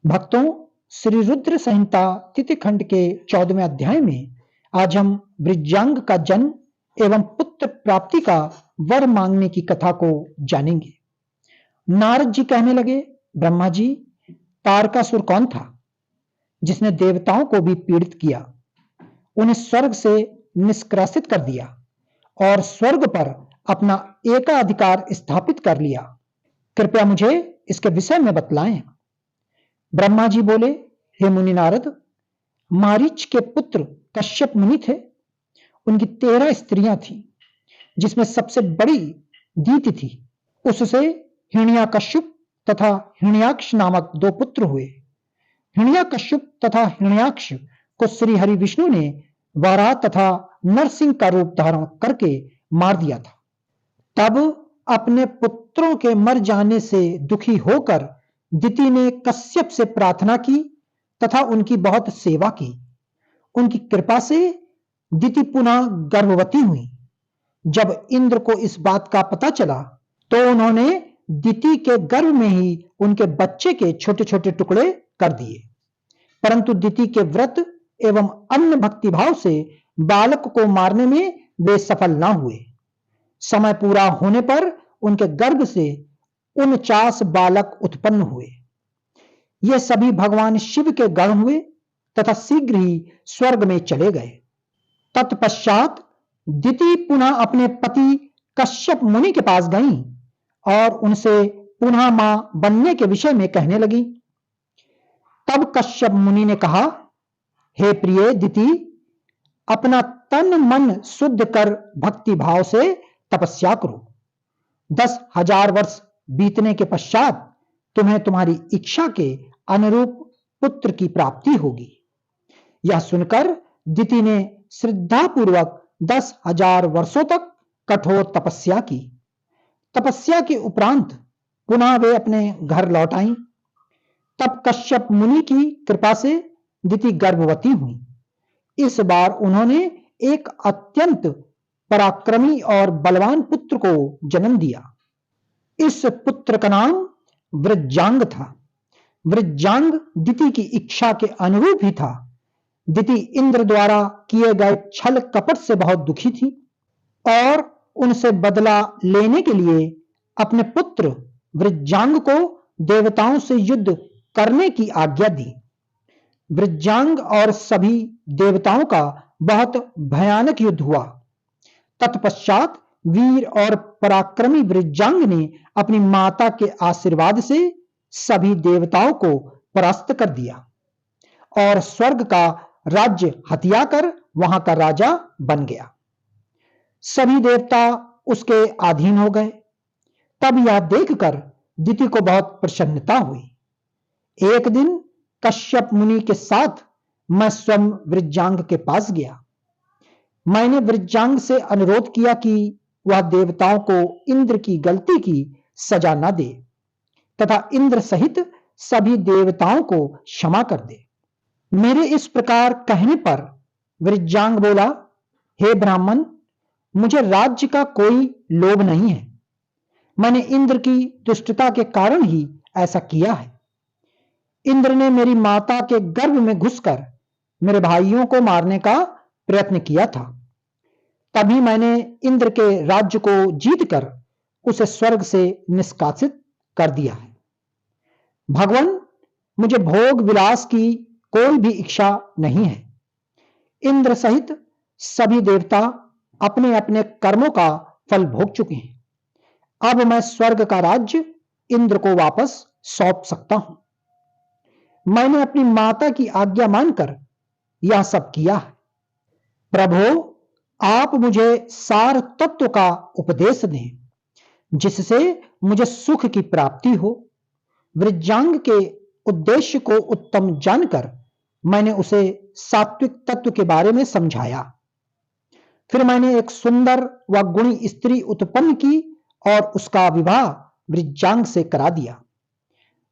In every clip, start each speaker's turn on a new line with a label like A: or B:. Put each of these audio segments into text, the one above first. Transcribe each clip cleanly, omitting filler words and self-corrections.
A: भक्तों, श्री रुद्र संहिता तिथि खंड के 14वें अध्याय में आज हम वृज्यांग का जन्म एवं पुत्र प्राप्ति का वर मांगने की कथा को जानेंगे। नारद जी कहने लगे, ब्रह्मा जी, तारकासुर कौन था जिसने देवताओं को भी पीड़ित किया, उन्हें स्वर्ग से निष्कासित कर दिया और स्वर्ग पर अपना एकाधिकार स्थापित कर लिया। कृपया मुझे इसके विषय में बतलाएं। ब्रह्मा जी बोले, हे मुनि नारद, मारीच के पुत्र कश्यप मुनि थे। उनकी 13 स्त्रियां थीं, जिसमें सबसे बड़ी दीति थी। उससे हिरण्याकश्यप तथा हिरण्याक्ष नामक 2 पुत्र हुए। हिरण्याकश्यप तथा हिरण्याक्ष को श्री हरि विष्णु ने वाराह तथा नरसिंह का रूप धारण करके मार दिया था। तब अपने पुत्रों के मर जाने से दुखी होकर दिति ने कश्यप से प्रार्थना की तथा उनकी बहुत सेवा की। उनकी कृपा से दिति पुनः गर्भवती हुई। जब इंद्र को इस बात का पता चला तो उन्होंने दिति के गर्भ में ही उनके बच्चे के छोटे छोटे टुकड़े कर दिए, परंतु दिति के व्रत एवं अन्य भक्तिभाव से बालक को मारने में वे सफल न हुए। समय पूरा होने पर उनके गर्भ से 49 बालक उत्पन्न हुए। ये सभी भगवान शिव के गण हुए तथा शीघ्र ही स्वर्ग में चले गए। तत्पश्चात दिति पुनः अपने पति कश्यप मुनि के पास गईं और उनसे पुनः मां बनने के विषय में कहने लगी। तब कश्यप मुनि ने कहा, हे प्रिय दिति, अपना तन मन शुद्ध कर भक्ति भाव से तपस्या करो। 10,000 वर्ष बीतने के पश्चात तुम्हें तुम्हारी इच्छा के अनुरूप पुत्र की प्राप्ति होगी। यह सुनकर दिति ने श्रद्धापूर्वक 10,000 वर्षों तक कठोर तपस्या की। तपस्या के उपरांत पुनः वे अपने घर लौट आईं। तब कश्यप मुनि की कृपा से दिति गर्भवती हुई। इस बार उन्होंने एक अत्यंत पराक्रमी और बलवान पुत्र को जन्म दिया। इस पुत्र का नाम वृज्यांग था। वृज्यांग दिति की इच्छा के अनुरूप ही था। दिति इंद्र द्वारा किए गए छल कपट से बहुत दुखी थी और उनसे बदला लेने के लिए अपने पुत्र वृज्यांग को देवताओं से युद्ध करने की आज्ञा दी। वृज्यांग और सभी देवताओं का बहुत भयानक युद्ध हुआ। तत्पश्चात वीर और पराक्रमी वृज्यांग ने अपनी माता के आशीर्वाद से सभी देवताओं को परास्त कर दिया और स्वर्ग का राज्य हथिया कर वहां का राजा बन गया। सभी देवता उसके अधीन हो गए। तब यह देखकर दिति को बहुत प्रसन्नता हुई। एक दिन कश्यप मुनि के साथ मैं स्वयं वृज्यांग के पास गया। मैंने वृज्यांग से अनुरोध किया कि वह देवताओं को इंद्र की गलती की सजा न दे तथा इंद्र सहित सभी देवताओं को क्षमा कर दे। मेरे इस प्रकार कहने पर वृज्यांग बोला, हे ब्राह्मण, मुझे राज्य का कोई लोभ नहीं है। मैंने इंद्र की दुष्टता के कारण ही ऐसा किया है। इंद्र ने मेरी माता के गर्भ में घुसकर मेरे भाइयों को मारने का प्रयत्न किया था। तभी मैंने इंद्र के राज्य को जीतकर उसे स्वर्ग से निष्कासित कर दिया है। भगवान, मुझे भोग विलास की कोई भी इच्छा नहीं है। इंद्र सहित सभी देवता अपने अपने कर्मों का फल भोग चुके हैं। अब मैं स्वर्ग का राज्य इंद्र को वापस सौंप सकता हूं। मैंने अपनी माता की आज्ञा मानकर यह सब किया है। प्रभु, आप मुझे सार तत्व का उपदेश दें, जिससे मुझे सुख की प्राप्ति हो। वृज्यांग के उद्देश्य को उत्तम जानकर मैंने उसे सात्विक तत्व के बारे में समझाया। फिर मैंने एक सुंदर व गुणी स्त्री उत्पन्न की और उसका विवाह वृज्यांग से करा दिया।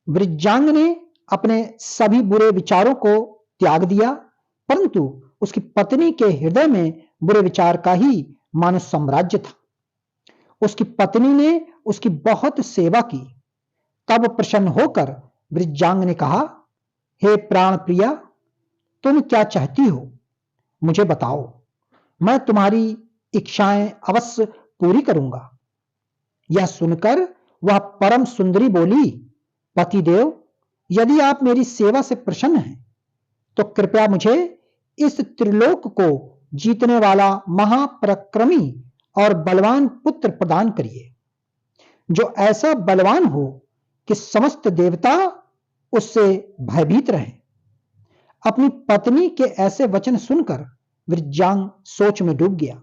A: वृज्यांग ने अपने सभी बुरे विचारों को त्याग दिया, परंतु उसकी पत्नी के हृदय में बुरे विचार का ही मानव साम्राज्य था। उसकी पत्नी ने उसकी बहुत सेवा की। तब प्रसन्न होकर वृज्यांग ने कहा, हे प्राण प्रिया, तुम क्या चाहती हो, मुझे बताओ, मैं तुम्हारी इच्छाएं अवश्य पूरी करूंगा। यह सुनकर वह परम सुंदरी बोली, पतिदेव, यदि आप मेरी सेवा से प्रसन्न हैं तो कृपया मुझे इस त्रिलोक को जीतने वाला महापराक्रमी और बलवान पुत्र प्रदान करिए, जो ऐसा बलवान हो कि समस्त देवता उससे भयभीत रहे। अपनी पत्नी के ऐसे वचन सुनकर वृज्जांग सोच में डूब गया,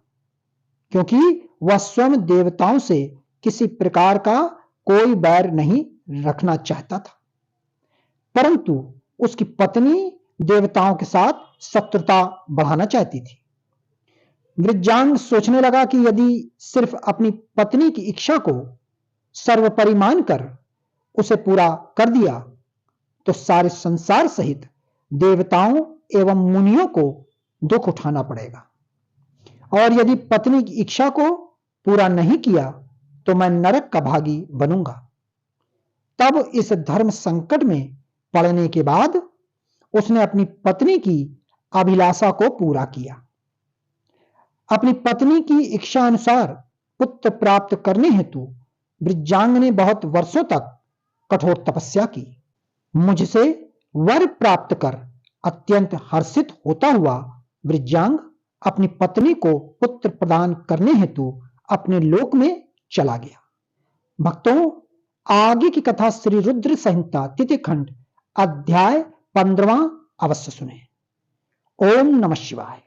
A: क्योंकि वह स्वयं देवताओं से किसी प्रकार का कोई बैर नहीं रखना चाहता था, परंतु उसकी पत्नी देवताओं के साथ शत्रुता बढ़ाना चाहती थी। वृज्जांग सोचने लगा कि यदि सिर्फ अपनी पत्नी की इच्छा को सर्वोपरि मानकर उसे पूरा कर दिया तो सारे संसार सहित देवताओं एवं मुनियों को दुख उठाना पड़ेगा, और यदि पत्नी की इच्छा को पूरा नहीं किया तो मैं नरक का भागी बनूंगा। तब इस धर्म संकट में पड़ने के बाद उसने अपनी पत्नी की अभिलाषा को पूरा किया। अपनी पत्नी की इच्छा अनुसार पुत्र प्राप्त करने हेतु वृज्जांग ने बहुत वर्षों तक कठोर तपस्या की। मुझसे वर प्राप्त कर अत्यंत हर्षित होता हुआ वृज्जांग अपनी पत्नी को पुत्र प्रदान करने हेतु अपने लोक में चला गया। भक्तों, आगे की कथा श्री रुद्र संहिता तृतीय खंड अध्याय 15वां अवश्य सुने। ओम नमः शिवाय।